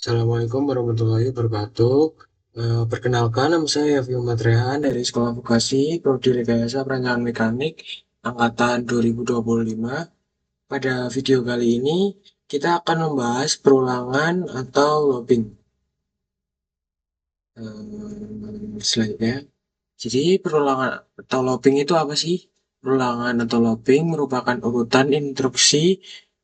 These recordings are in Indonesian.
Assalamualaikum warahmatullahi wabarakatuh. Perkenalkan, nama saya Yafio Matrehan dari Sekolah Vokasi Prodi Rekayasa Perancangan Mekanik Angkatan 2025. Pada video kali ini, kita akan membahas perulangan atau looping. Selanjutnya, jadi perulangan atau looping itu apa sih? Perulangan atau looping merupakan urutan instruksi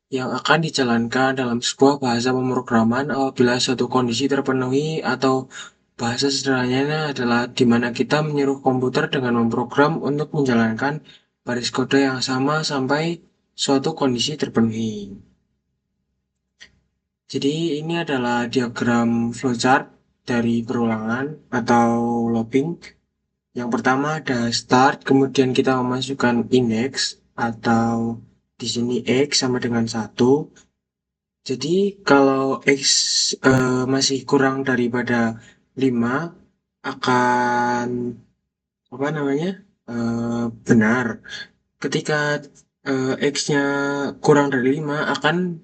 yang akan dijalankan dalam sebuah bahasa pemrograman apabila suatu kondisi terpenuhi, atau bahasa sederhananya adalah di mana kita menyuruh komputer dengan memprogram untuk menjalankan baris kode yang sama sampai suatu kondisi terpenuhi. Jadi ini adalah diagram flowchart dari perulangan atau looping. Yang pertama ada start, kemudian kita memasukkan index atau di sini x sama dengan 1. Jadi kalau x masih kurang daripada 5 akan apa namanya? Benar. Ketika x-nya kurang dari 5 akan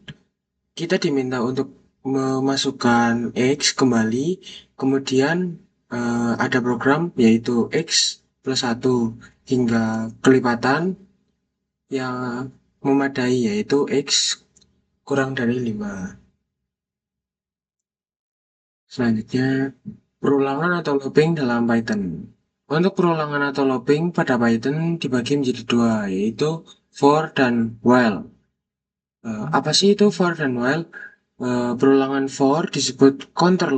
kita diminta untuk memasukkan x kembali, kemudian ada program yaitu x plus 1 hingga kelipatan yang memadai yaitu x kurang dari 5. Selanjutnya, perulangan atau looping dalam Python. Untuk perulangan atau looping pada Python dibagi menjadi dua, yaitu for dan while. Apa sih itu for dan while? Perulangan for disebut counted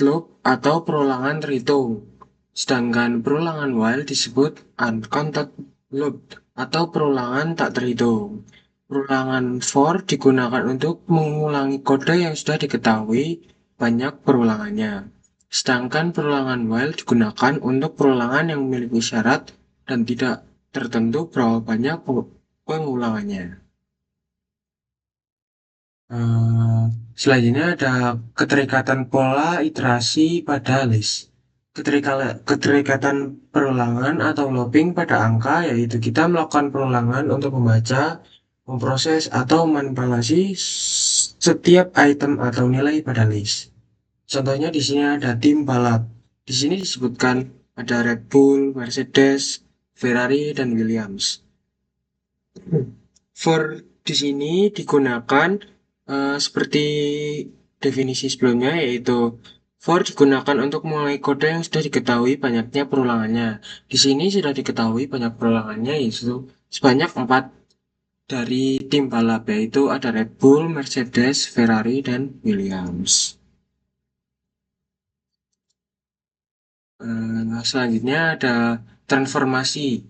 loop atau perulangan terhitung. Sedangkan perulangan while disebut uncounted loop atau perulangan tak terhitung. Perulangan for digunakan untuk mengulangi kode yang sudah diketahui banyak perulangannya. Sedangkan perulangan while digunakan untuk perulangan yang memiliki syarat dan tidak tertentu berapa banyak pengulangannya. Eh, Selanjutnya ada keterikatan pola iterasi pada list. Keterikatan perulangan atau looping pada angka yaitu kita melakukan perulangan untuk membaca, memproses, atau manipulasi setiap item atau nilai pada list. Contohnya di sini ada tim balap. Di sini disebutkan ada Red Bull, Mercedes, Ferrari, dan Williams. For di sini digunakan seperti definisi sebelumnya, yaitu for digunakan untuk mulai kode yang sudah diketahui banyaknya perulangannya. Di sini sudah diketahui banyak perulangannya, yaitu sebanyak 4 dari tim balap, yaitu ada Red Bull, Mercedes, Ferrari, dan Williams. Selanjutnya ada transformasi.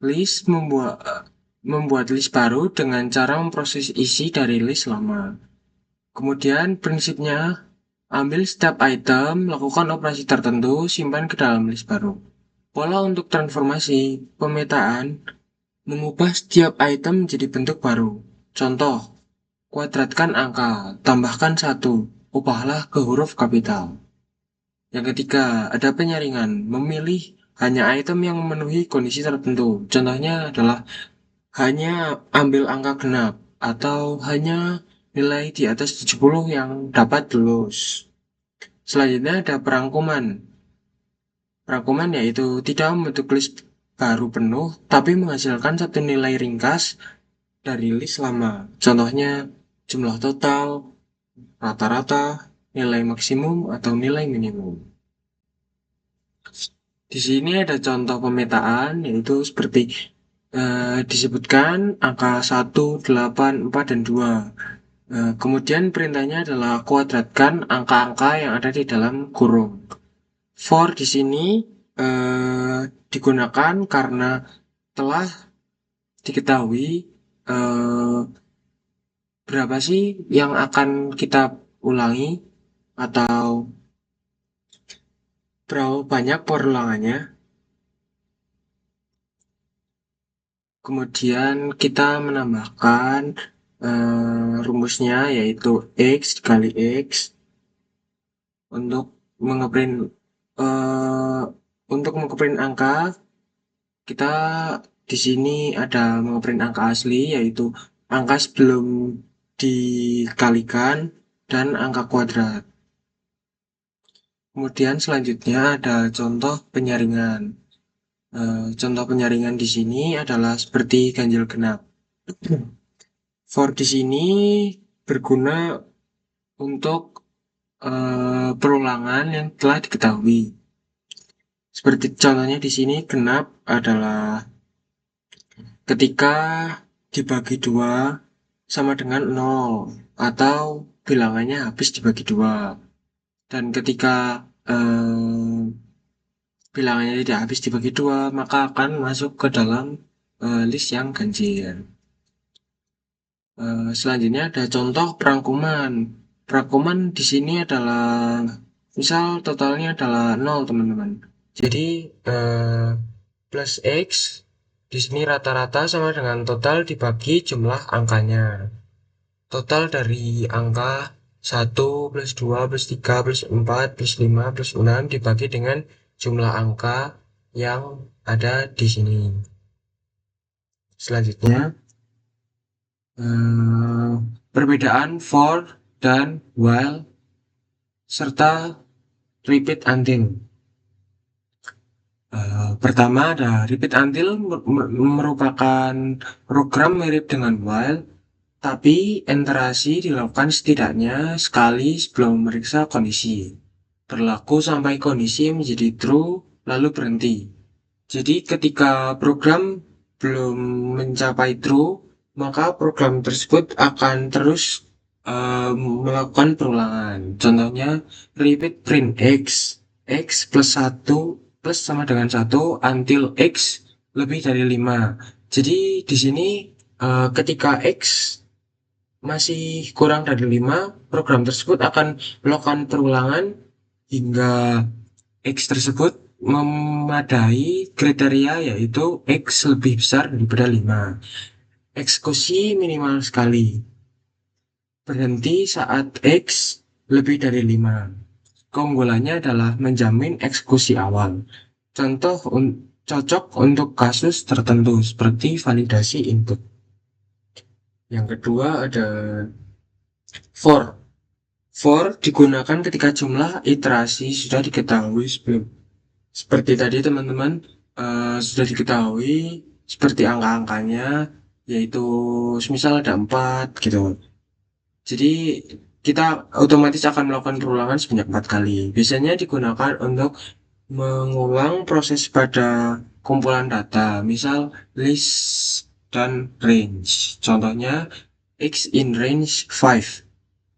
List membuat list baru dengan cara memproses isi dari list lama. Kemudian prinsipnya, ambil setiap item, lakukan operasi tertentu, simpan ke dalam list baru. Pola untuk transformasi pemetaan mengubah setiap item menjadi bentuk baru. Contoh, kuadratkan angka, tambahkan 1, ubahlah ke huruf kapital. Yang ketiga, ada penyaringan, memilih hanya item yang memenuhi kondisi tertentu. Contohnya adalah hanya ambil angka genap atau hanya nilai di atas 70 yang dapat lulus. Selanjutnya ada perangkuman. Perangkuman yaitu tidak membentuk list baru penuh, tapi menghasilkan satu nilai ringkas dari list lama. Contohnya jumlah total, rata-rata, nilai maksimum, atau nilai minimum. Di sini ada contoh pemetaan, yaitu seperti disebutkan angka 1, 8, 4, dan 2. Kemudian perintahnya adalah kuadratkan angka-angka yang ada di dalam kurung. For di sini digunakan karena telah diketahui eh, berapa sih yang akan kita ulangi atau berapa banyak perulangannya. Kemudian kita menambahkan rumusnya yaitu X dikali X untuk mengeprint eh, untuk mengeprint angka. Kita di sini ada mengeprint angka asli yaitu angka sebelum dikalikan, dan angka kuadrat. Kemudian selanjutnya ada contoh penyaringan. Contoh penyaringan di sini adalah seperti ganjil genap. For di sini berguna untuk perulangan yang telah diketahui. Seperti contohnya di sini genap adalah ketika dibagi 2 sama dengan 0 atau bilangannya habis dibagi 2. Dan ketika bilangannya tidak habis dibagi 2, maka akan masuk ke dalam list yang ganjil. Selanjutnya ada contoh perangkuman. Perangkuman di sini adalah misal totalnya adalah 0, teman-teman. Jadi plus X di sini rata-rata sama dengan total dibagi jumlah angkanya. Total dari angka 1 plus 2 plus 3 plus 4 plus 5 plus 6 dibagi dengan jumlah angka yang ada di sini. Selanjutnya, perbedaan for dan while serta repeat until. Pertama ada repeat until merupakan program mirip dengan while, tapi iterasi dilakukan setidaknya sekali sebelum memeriksa kondisi. Berlaku sampai kondisi menjadi true lalu berhenti. Jadi ketika program belum mencapai true, maka program tersebut akan terus melakukan perulangan. Contohnya repeat print x plus 1 plus sama dengan 1 until x lebih dari 5. Jadi di sini ketika x masih kurang dari 5, program tersebut akan melakukan perulangan hingga X tersebut memadai kriteria yaitu X lebih besar daripada 5. Eksekusi minimal sekali. Berhenti saat X lebih dari 5. Keunggulannya adalah menjamin eksekusi awal. Contoh cocok untuk kasus tertentu seperti validasi input. Yang kedua ada for. For digunakan ketika jumlah iterasi sudah diketahui sebelum. Seperti tadi teman-teman sudah diketahui seperti angka-angkanya, yaitu misal ada 4 gitu. Jadi kita otomatis akan melakukan perulangan sebanyak 4 kali. Biasanya digunakan untuk mengulang proses pada kumpulan data, misal list dan range. Contohnya X in range 5.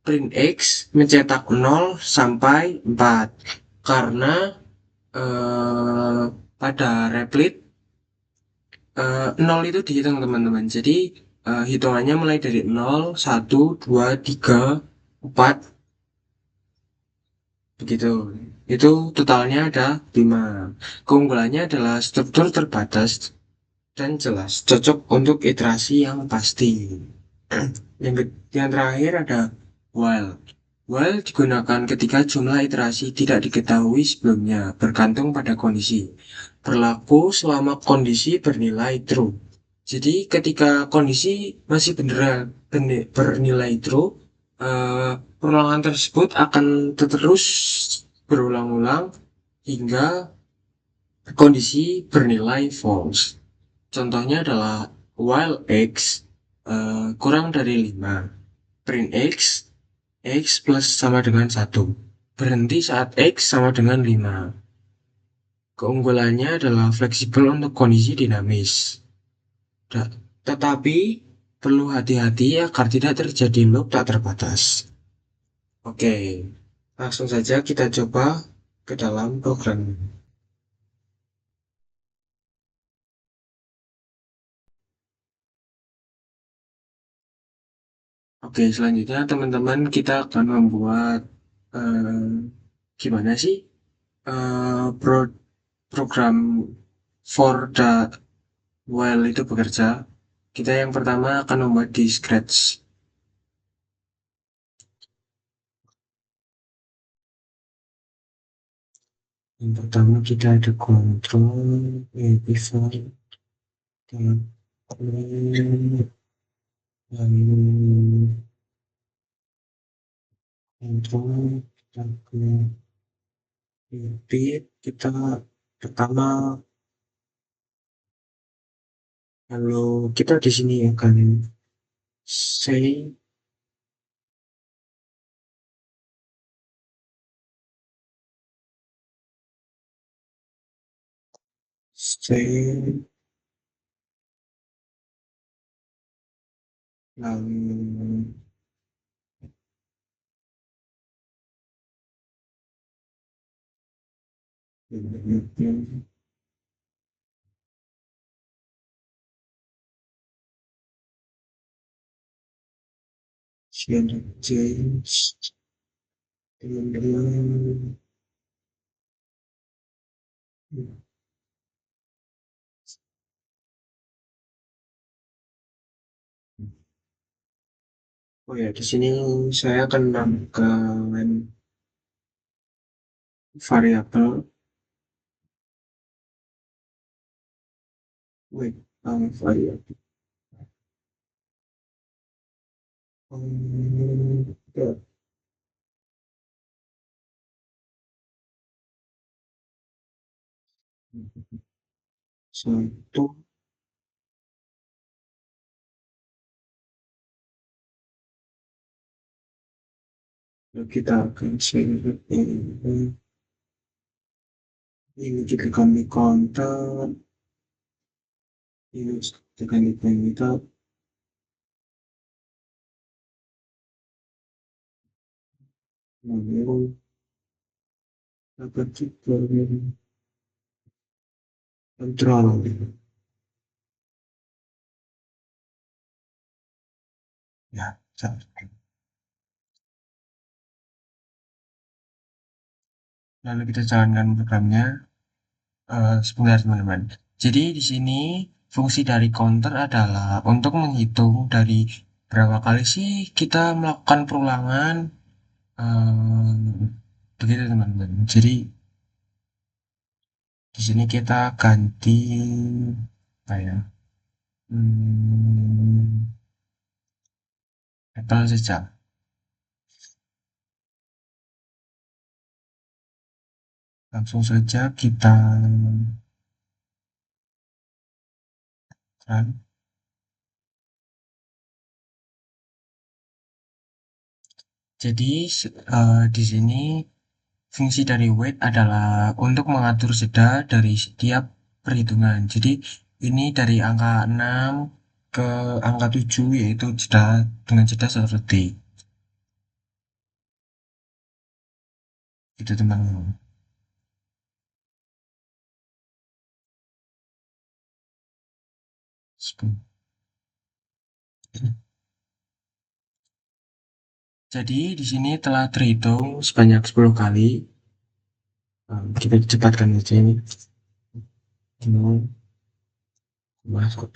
Print X mencetak 0 sampai 4 karena eh, pada replit 0 itu dihitung teman-teman. Jadi hitungannya mulai dari 0, 1, 2, 3, 4 begitu. Itu totalnya ada 5. Keunggulannya adalah struktur terbatas dan jelas, cocok untuk iterasi yang pasti. Yang terakhir ada while. While digunakan ketika jumlah iterasi tidak diketahui sebelumnya, bergantung pada kondisi. Berlaku selama kondisi bernilai true. Jadi ketika kondisi masih bernilai true, perulangan tersebut akan terus berulang-ulang hingga kondisi bernilai false. Contohnya adalah while x kurang dari 5. Print x plus sama dengan 1. Berhenti saat x sama dengan 5. Keunggulannya adalah fleksibel untuk kondisi dinamis. Tetapi perlu hati-hati agar tidak terjadi loop tak terbatas. Oke, langsung saja kita coba ke dalam program. Oke, selanjutnya teman-teman kita akan membuat eh, gimana sih program for the while itu bekerja. Kita yang pertama akan membuat di Scratch. Yang pertama kita ada control, before, dan lalu Untuk kita ke repeat, kita pertama kalau kita di sini akan say say lalu James kemudian oh ya di sini saya akan menambahkan variabel wait variabel ya, satu kita akan select ini juga kami counter ini tekan di kita lalu dapat juga kontrol ya lalu kita jalankan programnya. Sebentar teman-teman. Jadi di sini fungsi dari counter adalah untuk menghitung dari berapa kali sih kita melakukan perulangan. Begitu teman-teman. Jadi di sini kita ganti apa ya? Hmm, Apple saja. Langsung saja kita run. Jadi di sini fungsi dari wait adalah untuk mengatur jeda dari setiap perhitungan. Jadi ini dari angka 6 ke angka 7 yaitu jeda dengan jeda 1 detik. Itu teman-teman. Jadi di sini telah terhitung sebanyak 10 kali. Kita cepatkan saja ini. Masuk.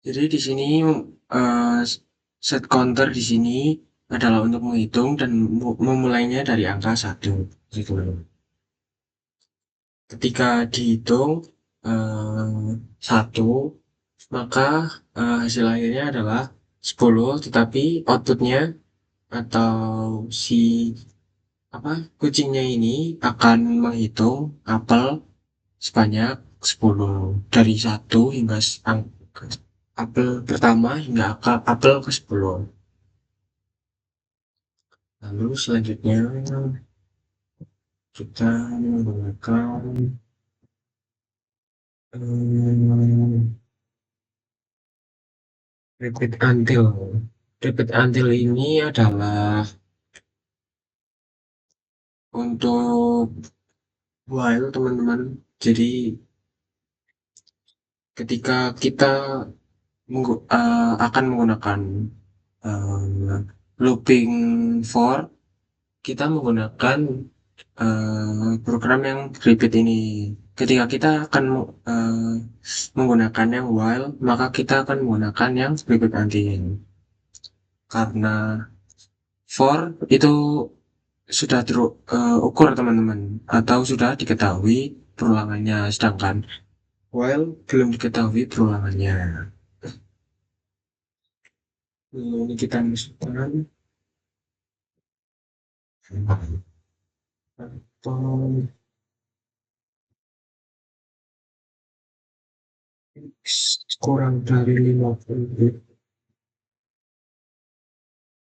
Jadi di sini eh, set counter di sini adalah untuk menghitung dan memulainya dari angka 1. Gitu. Ketika dihitung 1, maka hasil akhirnya adalah 10, tetapi outputnya atau si apa kucingnya ini akan menghitung apel sebanyak 10 dari 1 hingga apel pertama hingga apel ke-10. Lalu selanjutnya kita menggunakan hmm, repeat until. Repeat until ini adalah untuk while teman-teman. Jadi ketika kita akan menggunakan looping for, kita menggunakan program yang repeat ini. Ketika kita akan menggunakan yang while, maka kita akan menggunakan yang berikut nanti. Karena for itu sudah terukur teman-teman, atau sudah diketahui perulangannya, sedangkan while belum diketahui perulangannya. Ini kita masukkan atau X kurang dari 50.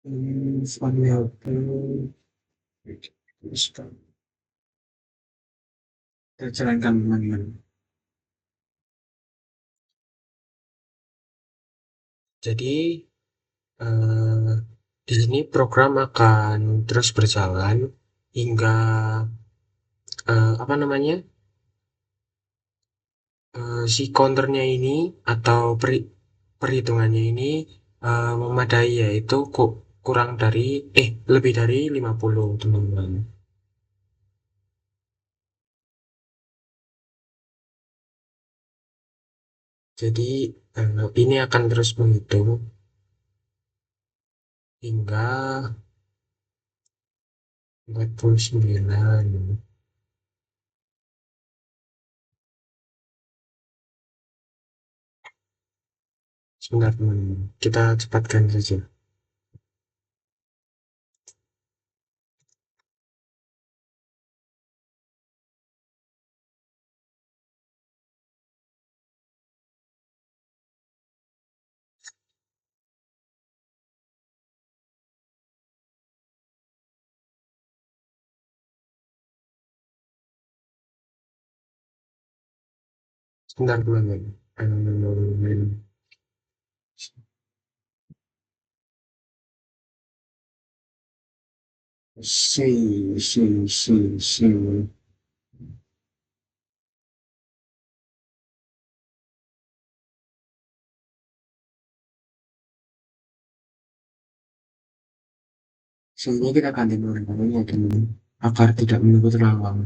Ini variabel kita jalankan teman-teman. Jadi eh, di sini program akan terus berjalan hingga apa namanya, si counternya ini atau perhitungannya ini memadai, yaitu kurang dari lebih dari 50 teman-teman. Jadi ini akan terus menghitung hingga 49. Sebentar teman-teman, kita cepatkan saja. Sebentar teman-teman. Si. Sehingga kita ganti namanya teman-teman, agar tidak menunggu terlalu lama.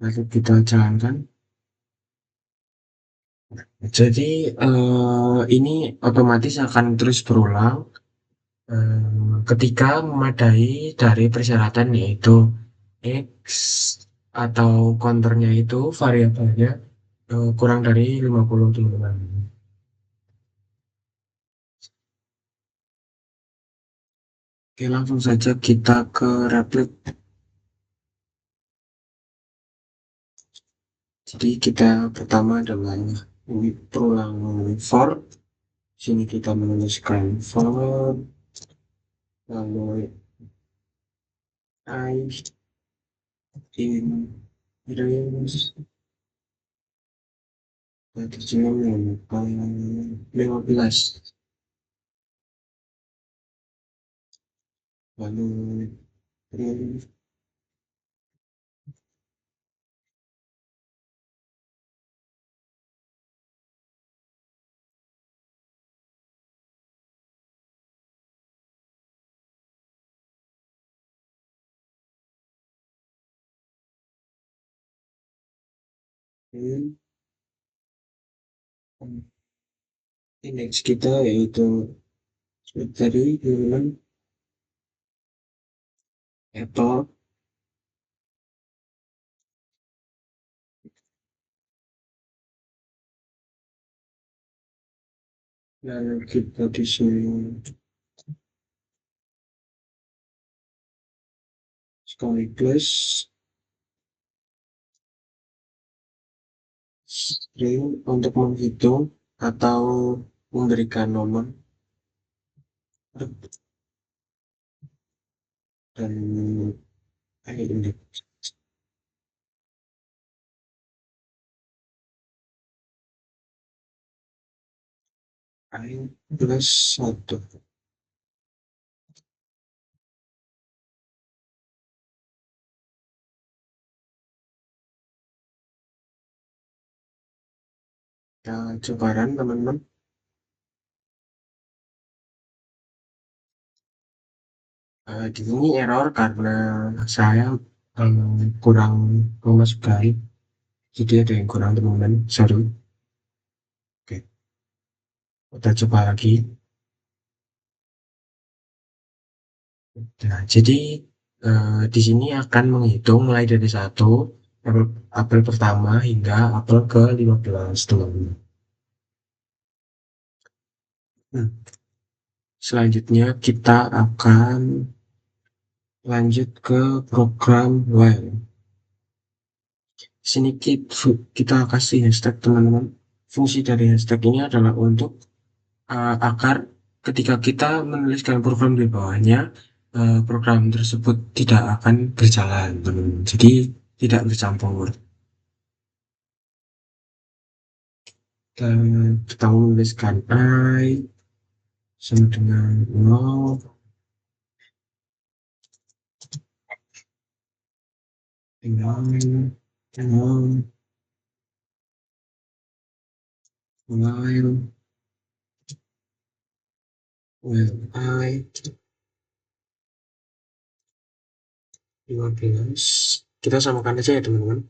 Lalu kita jalankan. Jadi ini otomatis akan terus berulang ketika memadai dari persyaratan, yaitu X atau counternya itu variabelnya kurang dari 50 teman-teman. Oke, langsung saja kita ke replit. Jadi kita pertama adalah ini perulangan for. Sini kita menuliskan for, lalu I in range dari 15, lalu range indeks kita, yaitu dari bulan Apple, lalu kita di sini sekali plus string untuk menghitung atau memberikan nomor dan indeks I plus 1. Kita coba run teman-teman. Di sini error karena saya kurang memasukkan, jadi ada yang kurang teman-teman, sorry. Oke, kita coba lagi. Nah, jadi di sini akan menghitung mulai dari satu apel, apel pertama hingga apel ke 15 teman-teman. Hmm, Selanjutnya kita akan lanjut ke program while. Di sini kita kasih hashtag teman-teman. Fungsi dari hashtag ini adalah untuk agar ketika kita menuliskan program di bawahnya, program tersebut tidak akan berjalan, teman-teman. Jadi tidak bercampur. Dan kita menuliskan I sama dengan 0, tinggal 0, while, I 15. Kita samakan aja ya teman-teman.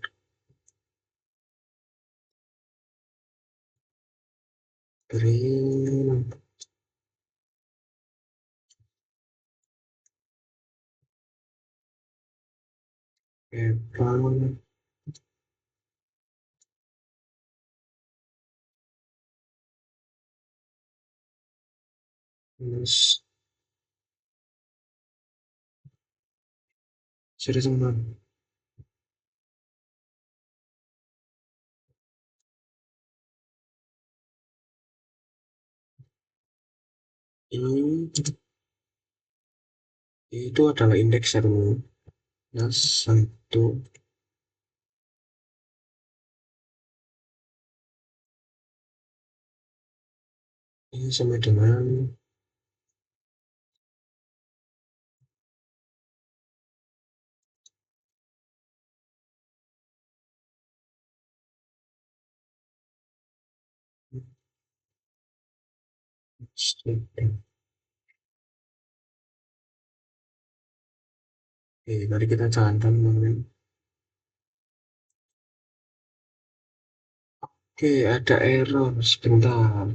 Green, apple, minus, serius teman-teman. Ini itu adalah indeks ya teman-teman. Plus 1, ini sama dengan Oke, mari kita jalankan teman-teman. Oke, ada error sebentar.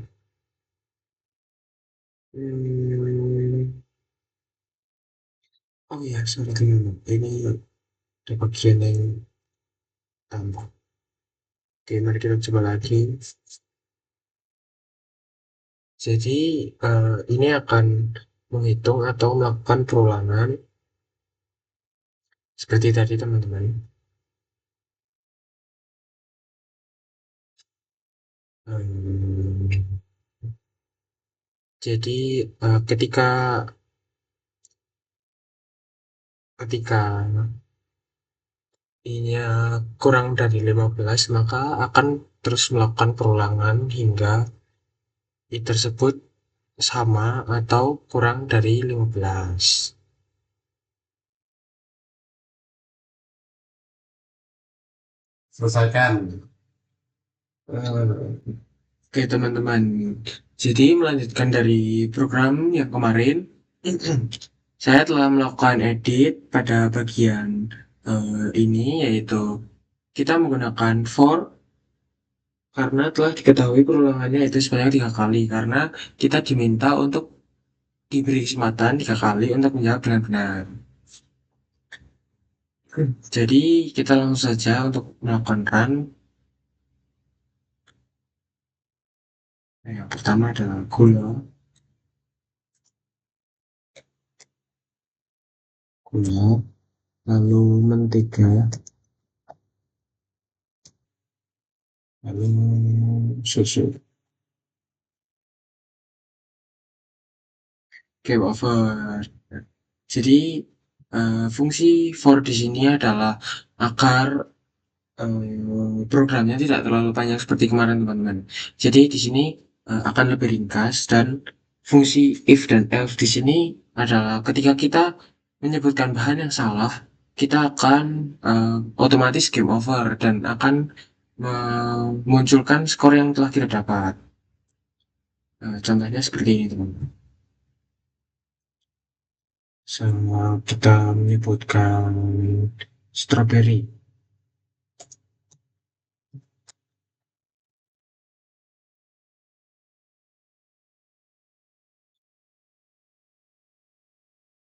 Hmm, oh ya, sorry teman-teman. Ini ada bagian yang tambah. Oke, mari kita coba lagi. Jadi, ini akan menghitung atau melakukan perulangan seperti tadi teman-teman. Hmm, jadi, ketika ketika ini kurang dari 15, maka akan terus melakukan perulangan hingga i tersebut sama atau kurang dari 15. Selesaikan. Oke teman-teman, jadi melanjutkan dari program yang kemarin, saya telah melakukan edit pada bagian ini, yaitu kita menggunakan for karena telah diketahui perulangannya itu sebanyak 3 kali, karena kita diminta untuk diberi kesempatan 3 kali untuk menjawab dengan benar. Jadi kita langsung saja untuk melakukan run. Yang pertama adalah gula, lalu mentega, lalu susu. Game over. Jadi fungsi for di sini adalah agar programnya tidak terlalu panjang seperti kemarin teman-teman. Jadi di sini akan lebih ringkas, dan fungsi if dan else di sini adalah ketika kita menyebutkan bahan yang salah, kita akan otomatis game over dan akan memunculkan skor yang telah kita dapat. Contohnya seperti ini teman-teman. sama kita menyebutkan strawberry.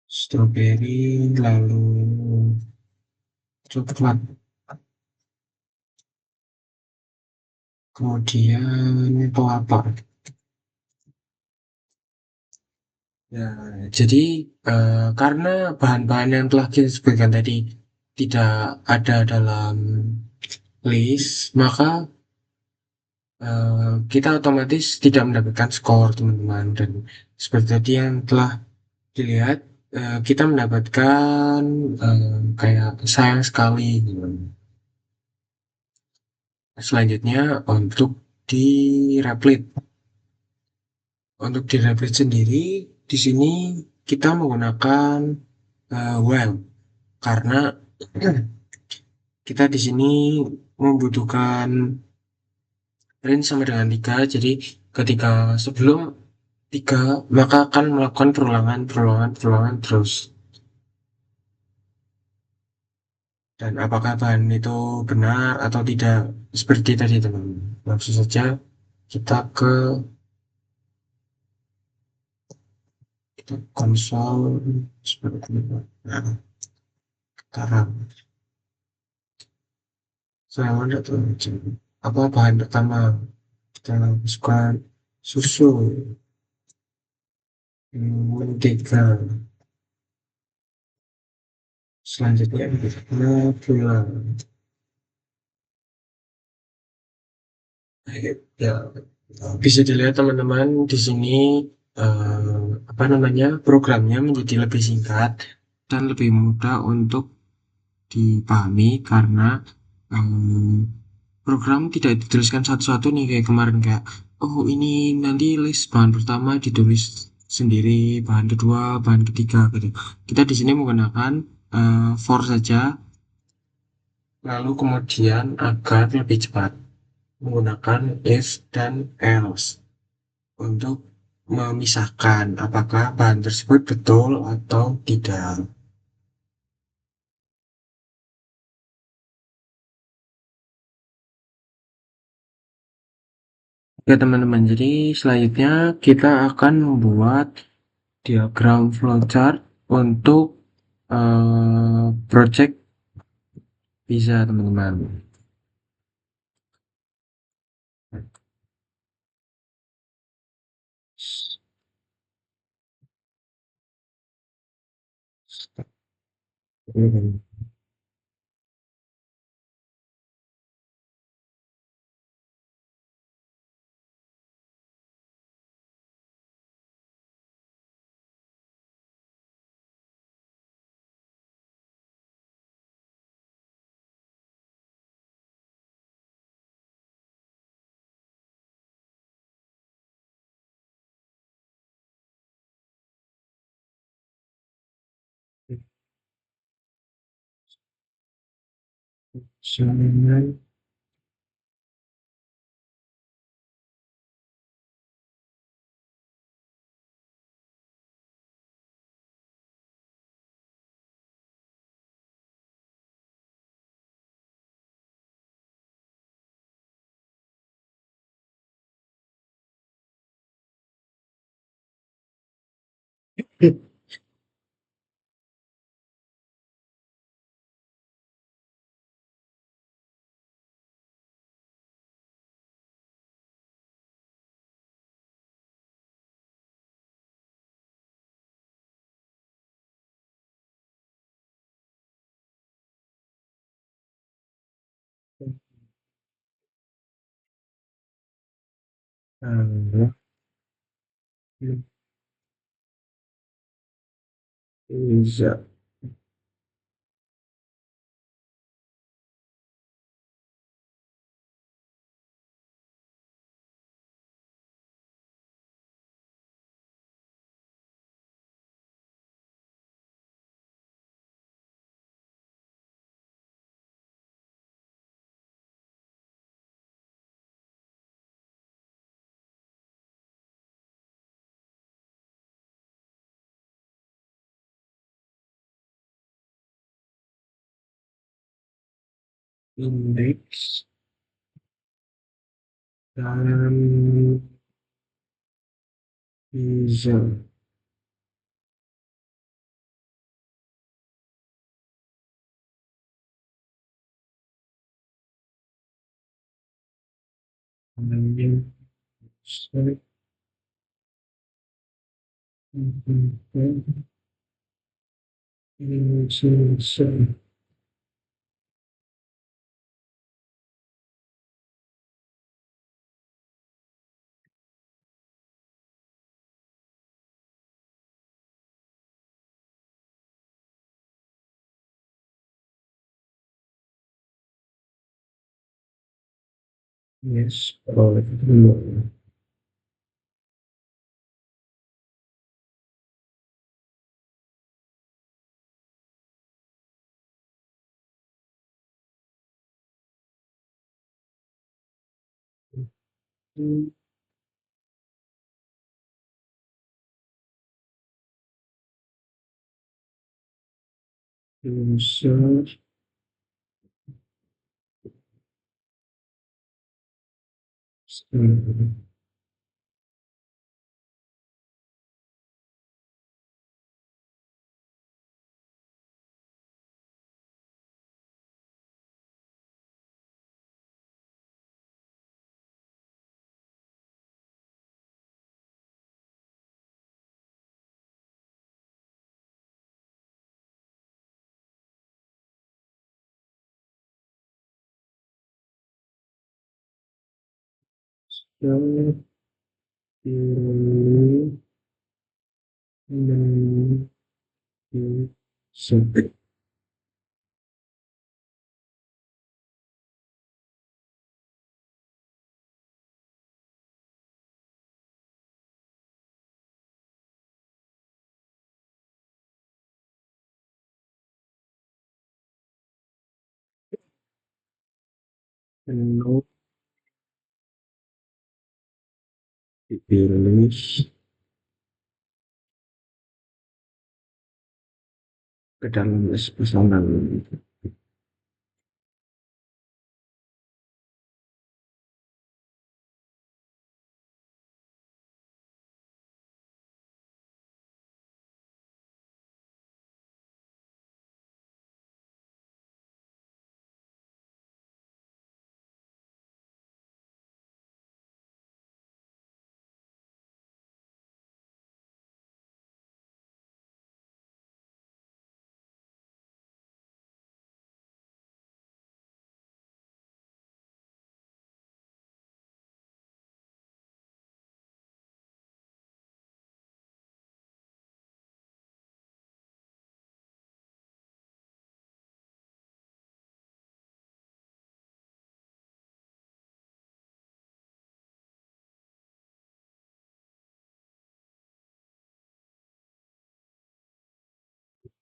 Strawberry, lalu coklat, kemudian kelapa. Ya, jadi karena bahan-bahan yang telah kita sebutkan tadi tidak ada dalam list, maka kita otomatis tidak mendapatkan skor, teman-teman. Dan seperti tadi yang telah dilihat, kita mendapatkan kayak sayang sekali gitu. Selanjutnya untuk di Replit. Untuk di Replit sendiri, di sini kita menggunakan while karena kita di sini membutuhkan range sama dengan 3. Jadi ketika sebelum 3 maka akan melakukan perulangan, perulangan, perulangan terus. Dan apakah bahan itu benar atau tidak seperti tadi, teman-teman. Langsung saja kita ke kita konsol seperti ini. Nah, sekarang saya mau lihat tuh, apa bahan pertama kita masukkan susu, mentega, selanjutnya kita gula. Ya, bisa dilihat teman-teman di sini apa namanya programnya menjadi lebih singkat dan lebih mudah untuk dipahami karena program tidak dituliskan satu-satu nih kayak kemarin kayak oh ini nanti list bahan pertama ditulis sendiri, bahan kedua, bahan ketiga gitu. Kita di sini menggunakan for saja, lalu kemudian agar lebih cepat menggunakan if dan else untuk memisahkan apakah bahan tersebut betul atau tidak. Oke teman-teman, jadi selanjutnya kita akan membuat diagram flowchart untuk project pizza, teman-teman. Pizza. indeks dalam Pizza. Namanya set Indonesia. Yes, oh, user Indonesia. Menu dipilih ke dalam list pesanan.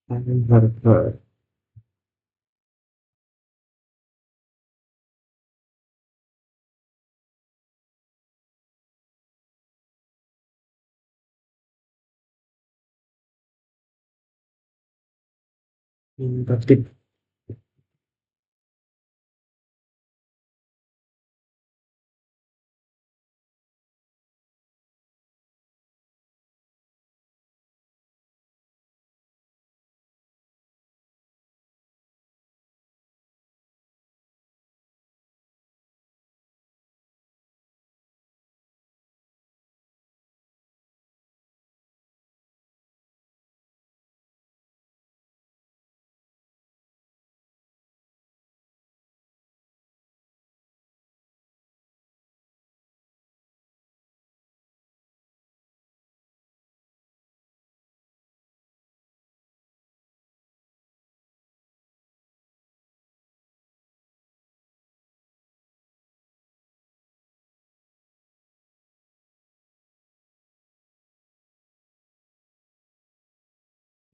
Harga indikatif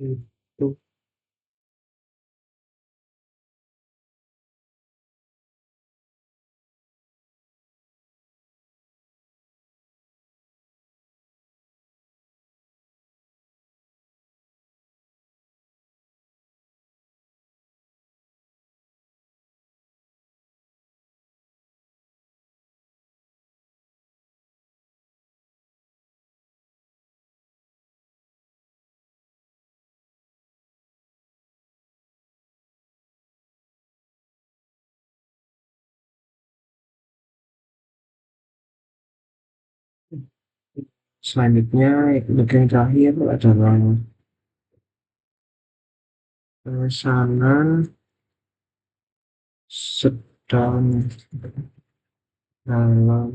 itu Selanjutnya, untuk yang terakhir adalah pemesanan sedang dalam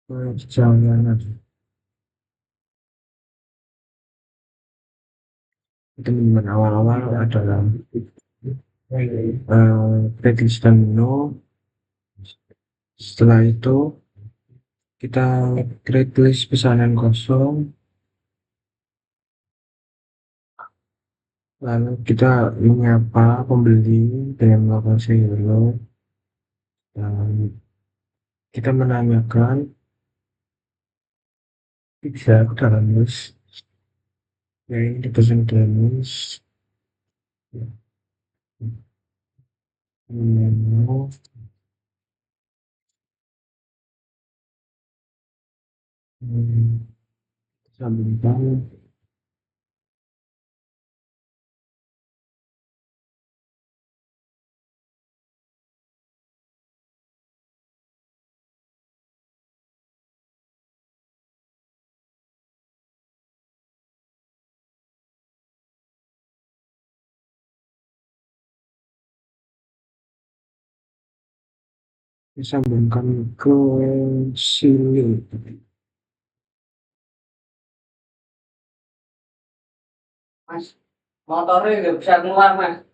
perjalanan. Teman-teman awal-awal adalah checklist dan menu. Setelah itu kita create list pesanan kosong, lalu kita menyapa pembeli dengan melakukan say hello, dan kita menanyakan pizza dalam list yang dipesan dalam list, menu, sambungkan. Disambungkan ke sini. Mas, motornya nggak bisa keluar, Mas.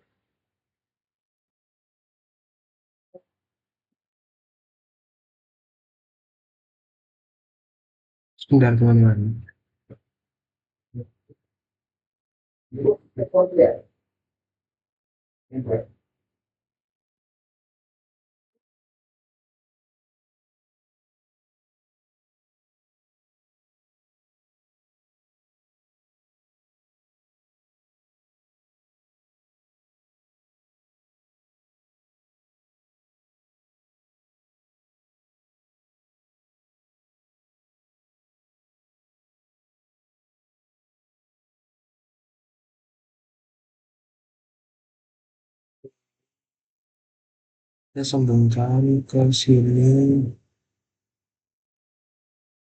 Sebentar, teman-teman. Kita sambungkan ke sini,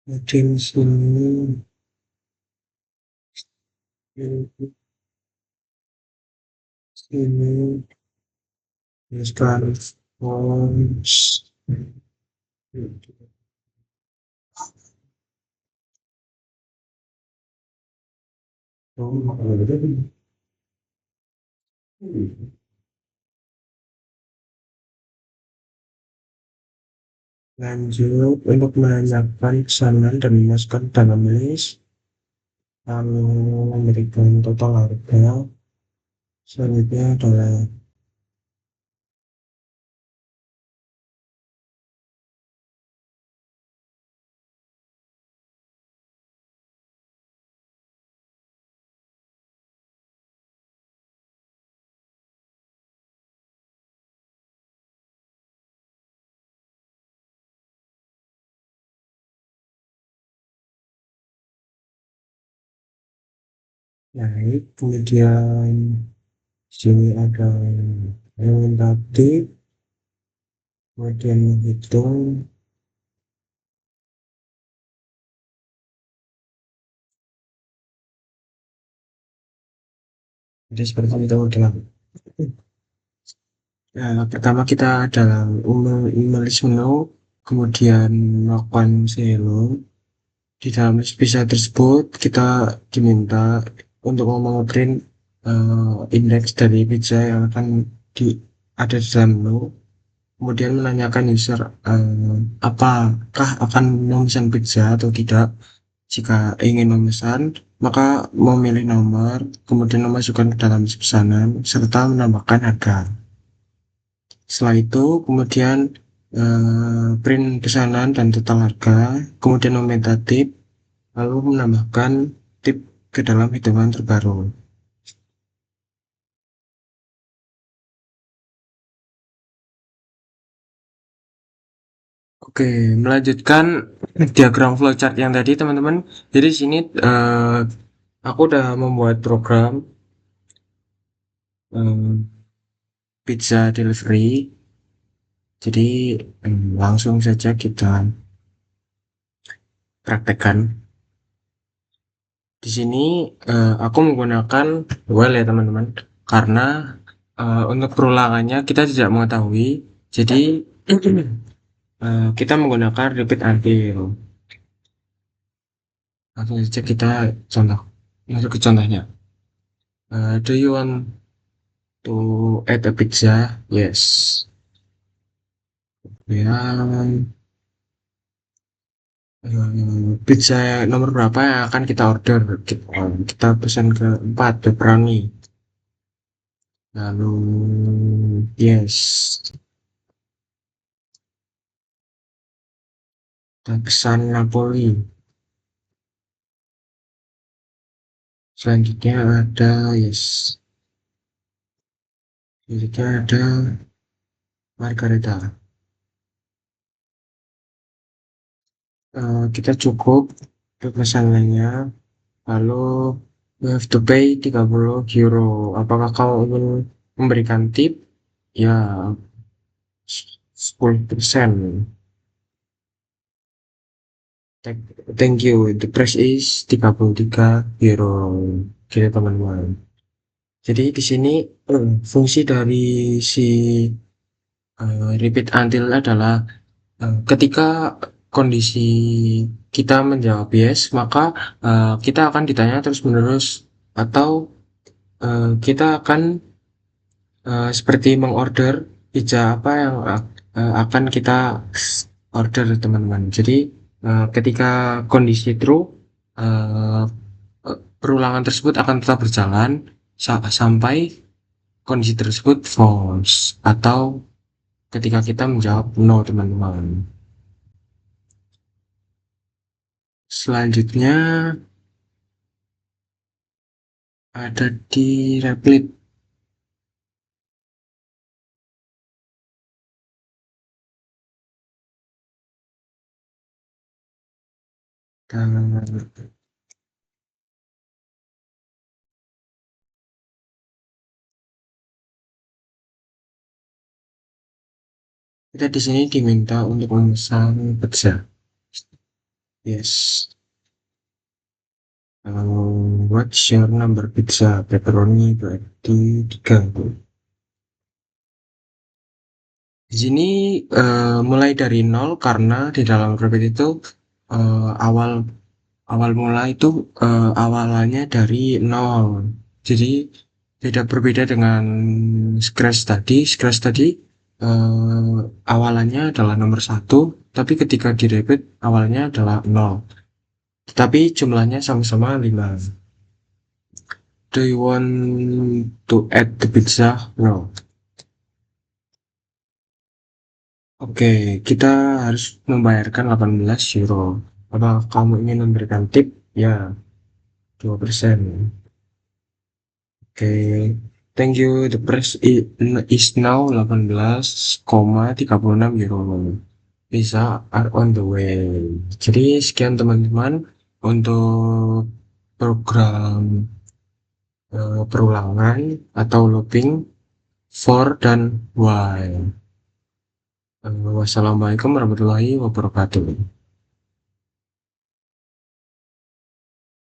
kemudian sini, sini, sekarang fonts. Lanjut untuk menanyakan pesanan dan memasukkan dalam list, lalu memberikan total harga. Selanjutnya adalah naik, kemudian di sini ada argumentatif, kemudian menghitung. Jadi seperti itu teman. Pertama kita adalah menulis menu, kemudian melakukan hello. Di dalam list pizza tersebut kita diminta untuk print indeks dari pizza yang akan di, ada di dalam menu. Kemudian menanyakan user apakah akan memesan pizza atau tidak. Jika ingin memesan, maka memilih nomor, kemudian memasukkan ke dalam list pesanan, serta menambahkan harga. Setelah itu, kemudian print pesanan dan total harga, kemudian meminta tip, lalu menambahkan tip ke dalam hitungan terbaru. Oke, melanjutkan diagram flowchart yang tadi teman-teman. Jadi di sini aku udah membuat program eh, pizza delivery. Jadi langsung saja kita praktekkan. Di sini aku menggunakan well ya teman-teman, karena untuk perulangannya kita tidak mengetahui, jadi kita menggunakan repeat until. Langsung saja kita contoh, masuk ke contohnya. Do you want to add a pizza? Yes. Ya, pizza nomor berapa yang akan kita order? Kita pesan ke 4 pepperoni. Lalu, yes, kita pesan Napoli. Selanjutnya ada, yes, selanjutnya ada margarita. Kita cukup untuk pesanannya. Lalu, we have to pay 30 euro. Apakah kau ingin memberikan tip? Ya, 10%. Thank you. The price is 33 euro. Gitu teman-teman. Jadi di sini fungsi dari si repeat until adalah ketika kondisi kita menjawab yes, maka kita akan ditanya terus-menerus, atau kita akan seperti mengorder pizza apa yang akan kita order teman-teman. Jadi ketika kondisi true, eh, perulangan tersebut akan tetap berjalan sampai kondisi tersebut false, atau ketika kita menjawab no teman-teman. Selanjutnya ada di replit. Dan kita di sini diminta untuk memesan pizza. Yes. What's your number pizza? Pepperoni berarti 3. Di sini mulai dari nol, karena di dalam replit itu awal awal mula itu awalannya dari nol. Jadi berbeda dengan scratch tadi. Scratch tadi awalannya adalah nomor satu, tapi ketika di repeat awalnya adalah nol. Tetapi jumlahnya sama-sama 5. Do you want to add the pizza? No. Oke, kita harus membayarkan 18 euro. Apa kamu ingin memberikan tip? Ya, 2%. Oke, thank you. The price is now 18,36 euro. Pizza are on the way. Jadi sekian teman-teman untuk program perulangan atau looping for dan while. Wassalamualaikum warahmatullahi wabarakatuh.